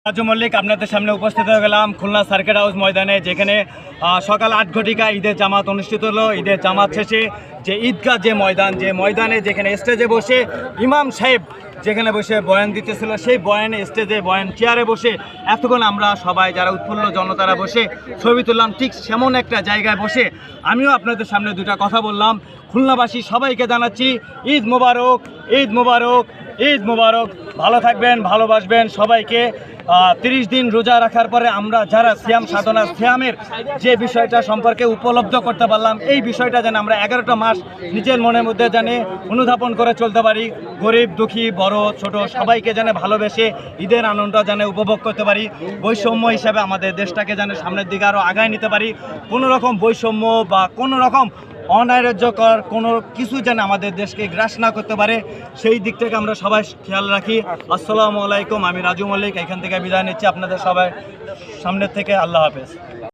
রাজু মল্লিক আপনাদের সামনে উপস্থিত হয়ে গেলাম খুলনা সার্কিট হাউস ময়দানে, যেখানে সকাল 8 ঘটিকায় ঈদের জামাত অনুষ্ঠিত হলো। ঈদের জামাত শেষে যে ঈদগাহ যে ময়দানে যেখানে স্টেজে বসে ইমাম সাহেব যেখানে বসে বয়ান দিতেছিল, সেই বয়ানে স্টেজে বয়ান চেয়ারে বসে এতক্ষণ আমরা সবাই যারা উৎফুল্ল জনতারা বসে ছবি তুললাম। ঠিক সেমন একটা জায়গায় বসে আমিও আপনাদের সামনে দুটা কথা বললাম। খুলনাবাসী সবাইকে জানাচ্ছি ঈদ মোবারক, ঈদ মোবারক, ঈদ মোবারক। ভালো থাকবেন, ভালোবাসবেন সবাইকে। 30 দিন রোজা রাখার পরে আমরা যারা সিয়াম সাধনা, সিয়ামের যে বিষয়টা সম্পর্কে উপলব্ধ করতে পারলাম, এই বিষয়টা যেন আমরা 11টা মাস নিজের মনের মধ্যে জানে অনুধাবন করে চলতে পারি। গরিব দুঃখী বড় ছোট সবাইকে যেন ভালোবেসে ঈদের আনন্দ যেন উপভোগ করতে পারি। বৈষম্য হিসাবে আমাদের দেশটাকে যেন সামনের দিকে আরও আগায় নিতে পারি। কোনো রকম বৈষম্য বা কোনো রকম অনার্যকর কোনো কিছু যেন আমাদের দেশকে গ্রাস না করতে পারে, সেই দিক থেকে আমরা সবাই খেয়াল রাখি। আসসালামু আলাইকুম, আমি রাজু মল্লিক এখান থেকে বিদায় নিচ্ছি আপনাদের সবাই সামনের থেকে। আল্লাহ হাফেজ।